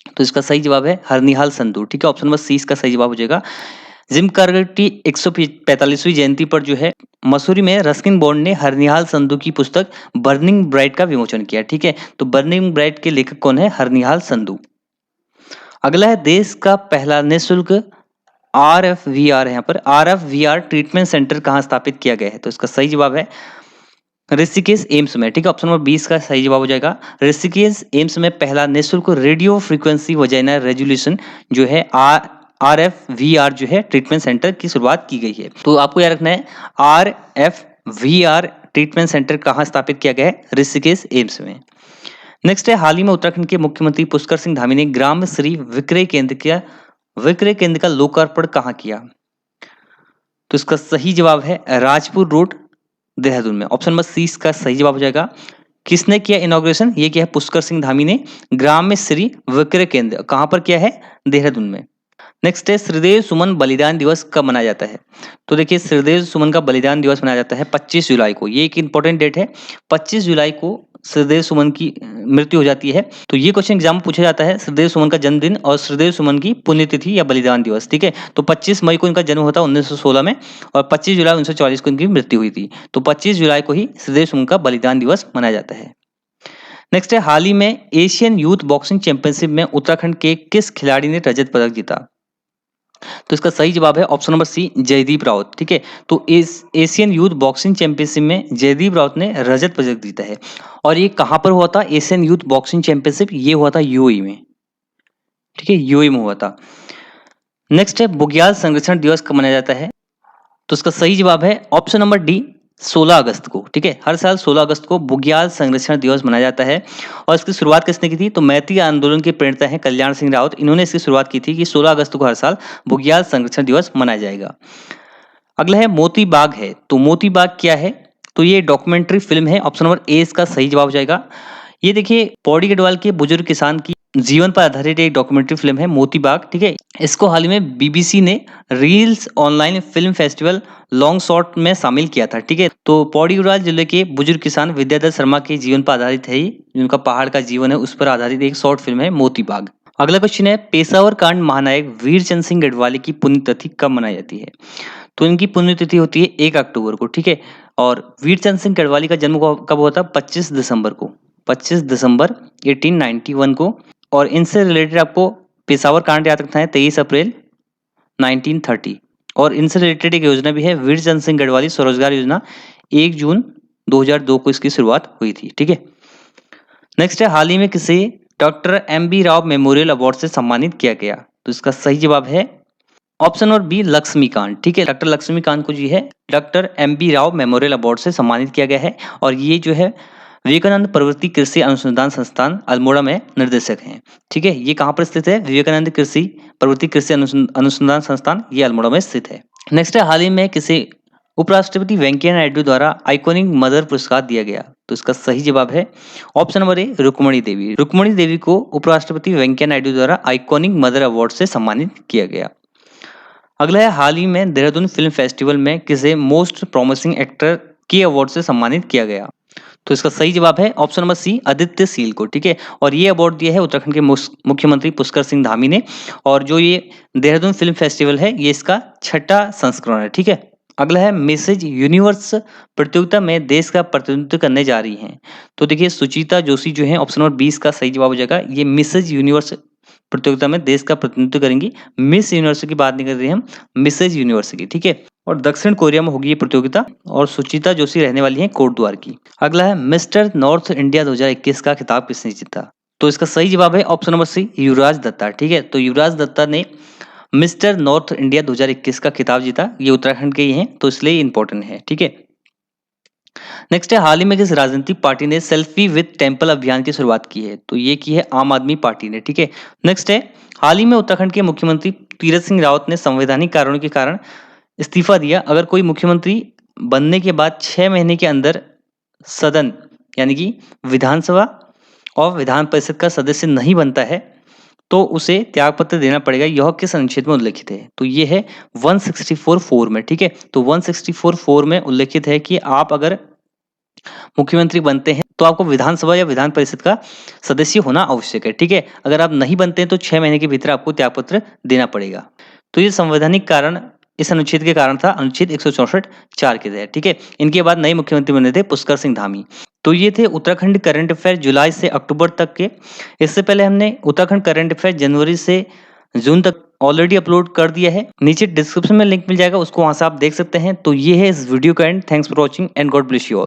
तो इसका सही जवाब है हरनिहाल संधू। ठीक है, ऑप्शन नंबर सी इसका सही जवाब हो जाएगा। जिम कार्बेट की 145वीं जयंती पर जो है मसूरी में रस्किन बॉन्ड ने हरनिहाल संधू की पुस्तक बर्निंग ब्राइट का विमोचन किया। ठीक है, तो बर्निंग ब्राइट के लेखक कौन है? हरनिहाल संधू। अगला है, देश का पहला निःशुल्क RFVR, यहाँ पर RFVR ट्रीटमेंट सेंटर कहाँ स्थापित किया गया है? तो इसका सही जवाब है ऋषिकेश एम्स में। ठीक है, ऑप्शन नंबर 20 का सही जवाब हो जाएगा। ऋषिकेश एम्स में पहला निःशुल्क रेडियो फ्रीक्वेंसी वजाइना रेजोल्यूशन जो है RFVR जो है ट्रीटमेंट सेंटर की शुरुआत की गई है। तो आपको याद रखना है RFVR ट्रीटमेंट सेंटर कहाँ स्थापित किया गया है? ऋषिकेश एम्स में। नेक्स्ट है, हाल ही में उत्तराखंड के मुख्यमंत्री पुष्कर सिंह धामी ने ग्राम श्री विक्रय केंद्र का लोकार्पण कहाँ किया? तो इसका सही जवाब है राजपुर रोड देहरादून में। ऑप्शन नंबर सी इसका सही जवाब हो जाएगा। किसने किया इनॉग्रेशन? ये किया है पुष्कर सिंह धामी ने। ग्राम में श्री विक्रय केंद्र कहां पर किया है? देहरादून में। नेक्स्ट है, श्रीदेव सुमन बलिदान दिवस कब मनाया जाता है? तो देखिए, श्रीदेव सुमन का बलिदान दिवस मनाया जाता है 25 जुलाई को। ये एक इंपॉर्टेंट डेट है। 25 जुलाई को श्रीदेव सुमन की मृत्यु हो जाती है। तो ये क्वेश्चन एग्जाम में पूछा जाता है, श्रीदेव सुमन का जन्मदिन और श्रीदेव सुमन की पुण्यतिथि या बलिदान दिवस। ठीक है, तो 25 मई को इनका जन्म होता है 1916 में और 25 जुलाई 1944 को इनकी मृत्यु हुई थी। तो 25 जुलाई को ही श्रीदेव सुमन का बलिदान दिवस मनाया जाता है। नेक्स्ट है, हाल ही में एशियन यूथ बॉक्सिंग चैंपियनशिप में उत्तराखंड के किस खिलाड़ी ने रजत पदक जीता? तो इसका सही जवाब है option number C Jaideep Raut. ठीक है, तो इस एशियन यूथ बॉक्सिंग चैंपियनशिप में जयदीप राउत ने रजत पदक जीता है। और ये कहां पर हुआ था? एशियन यूथ बॉक्सिंग चैंपियनशिप ये हुआ था यूएई में। ठीक है, यूएई में हुआ था। नेक्स्ट है, बुग्याल संरक्षण दिवस कब मनाया जाता है? तो इसका सही जवाब है ऑप्शन नंबर डी 16 अगस्त को। ठीक है, हर साल 16 अगस्त को बुग्याल संरक्षण दिवस मनाया जाता है। और इसकी शुरुआत किसने की थी? तो मैती आंदोलन के प्रणेता हैं कल्याण सिंह राउत। इन्होंने इसकी शुरुआत की थी कि 16 अगस्त को हर साल बुग्याल संरक्षण दिवस मनाया जाएगा। अगला है, मोती बाग है। तो मोती बाग क्या है? तो ये डॉक्यूमेंट्री फिल्म है। ऑप्शन नंबर ए इसका सही जवाब हो जाएगा। ये देखिए, पौड़ी गढ़वाल के बुजुर्ग किसान की जीवन पर आधारित एक डॉक्यूमेंट्री फिल्म है मोती बाग, ठीक है। इसको हाल ही में बीबीसी ने reels online film festival long shot में शामिल किया था, ठीक है। तो पौड़ी उड़ाल जिले के बुजुर्ग किसान विद्याधर शर्मा के जीवन पर आधारित है, उनका पहाड़ का जीवन है उस पर आधारित एक शॉर्ट फिल्म है मोती बाग। अगला क्वेश्चन है, पेशावर कांड महानायक वीरचंद सिंह गढ़वाली की पुण्यतिथि कब मनाई जाती है? तो इनकी पुण्यतिथि होती है 1 अक्टूबर को, ठीक है। और वीरचंद सिंह गढ़वाली का जन्म कब हुआ था? 25 दिसंबर को, 25 दिसंबर 1891 को। और इनसे रिलेटेड आपको पेशावर कांड याद रखना है 23 अप्रैल 1930। और इनसे रिलेटेड एक योजना भी है वीरचंद सिंह गढ़वाली स्वरोजगार योजना, 1 जून 2002 को इसकी शुरुआत हुई थी, ठीक है। नेक्स्ट है, हाल ही में किसे doctor MB. Rao memorial award से सम्मानित किया गया? तो इसका सही जवाब है ऑप्शन नंबर बी, लक्ष्मीकांत, ठीक है। डॉक्टर लक्ष्मीकांत को जी है doctor MB. Rao memorial award से सम्मानित किया गया है। और ये जो है विवेकानंद प्रवृत्ति कृषि अनुसंधान संस्थान अल्मोड़ा में निर्देशक हैं, ठीक है। ये कहाँ पर स्थित है? विवेकानंद कृषि प्रवृत्ति कृषि अनुसंधान संस्थान, ये अल्मोड़ा में स्थित है। नेक्स्ट है, हाल ही में किसे उपराष्ट्रपति वेंकैया नायडू द्वारा आइकॉनिक मदर पुरस्कार दिया गया? तो इसका सही जवाब है ऑप्शन नंबर ए, रुक्मणी देवी। रुक्मणी देवी को उपराष्ट्रपति वेंकैया नायडू द्वारा आइकॉनिक मदर अवार्ड से सम्मानित किया गया। अगला है, हाल ही में देहरादून फिल्म फेस्टिवल में किसे मोस्ट प्रॉमिसिंग एक्टर के अवार्ड से सम्मानित किया गया? तो इसका सही जवाब है option number C, Aditya Seal को, ठीक है। और ये अवार्ड दिया है उत्तराखंड के मुख्यमंत्री पुष्कर सिंह धामी ने। और जो ये देहरादून फिल्म फेस्टिवल है ये इसका 6ठा संस्करण है, ठीक है। अगला है, मिसेज यूनिवर्स प्रतियोगिता में देश का प्रतिनिधित्व करने जा रही हैं। तो देखिए सुचिता जोशी जो है ऑप्शन नंबर 20 का सही जवाब हो जाएगा। ये मिसेज यूनिवर्स प्रतियोगिता में देश का प्रतिनिधित्व करेंगी। मिस यूनिवर्स की बात नहीं कर रहे हम, मिसेज यूनिवर्स की, ठीक है। और दक्षिण कोरिया में होगी ये प्रतियोगिता। और सुचिता जोशी रहने वाली हैं कोटद्वार की। अगला है, मिस्टर नॉर्थ इंडिया 2021 का खिताब किसने जीता? तो इसका सही जवाब है ऑप्शन नंबर सी, युवराज दत्ता, ठीक है। तो युवराज दत्ता ने मिस्टर नॉर्थ इंडिया 2021 का खिताब जीता। ये उत्तराखंड के ही हैं तो इसलिए इंपॉर्टेंट है, ठीक है। नेक्स्ट है, हाल ही में किस राजनीतिक पार्टी ने सेल्फी विद टेंपल अभियान की शुरुआत की है? तो ये की है आम आदमी पार्टी ने, ठीक है। नेक्स्ट है, हाल ही में उत्तराखंड के मुख्यमंत्री तीरथ सिंह रावत ने संवैधानिक कारणों के कारण इस्तीफा दिया। अगर कोई मुख्यमंत्री बनने के बाद 6 महीने के अंदर सदन यानी कि विधानसभा और विधान परिषद का सदस्य नहीं बनता है तो उसे त्यागपत्र देना पड़ेगा। यह किस अनुच्छेद में उल्लेखित है? तो ये है 164(4) में, ठीक है। तो 164(4) में उल्लेखित है कि आप अगर मुख्यमंत्री बनते हैं तो आपको विधानसभा या विधान परिषद का सदस्य होना आवश्यक है, ठीक है। अगर आप नहीं बनते हैं तो 6 महीने के भीतर आपको त्यागपत्र देना पड़ेगा। तो ये संवैधानिक कारण इस अनुच्छेद के कारण था, अनुच्छेद 164(4) के तहत, ठीक है। इनके बाद नए मुख्यमंत्री बने थे पुष्कर सिंह धामी। तो ये थे उत्तराखंड करंट अफेयर जुलाई से अक्टूबर तक के। इससे पहले हमने उत्तराखंड करंट अफेयर जनवरी से जून तक ऑलरेडी अपलोड कर दिया है। नीचे डिस्क्रिप्शन में लिंक मिल जाएगा, उसको वहां से आप देख सकते हैं। तो ये है इस वीडियो का and. Thanks for watching and God bless you all.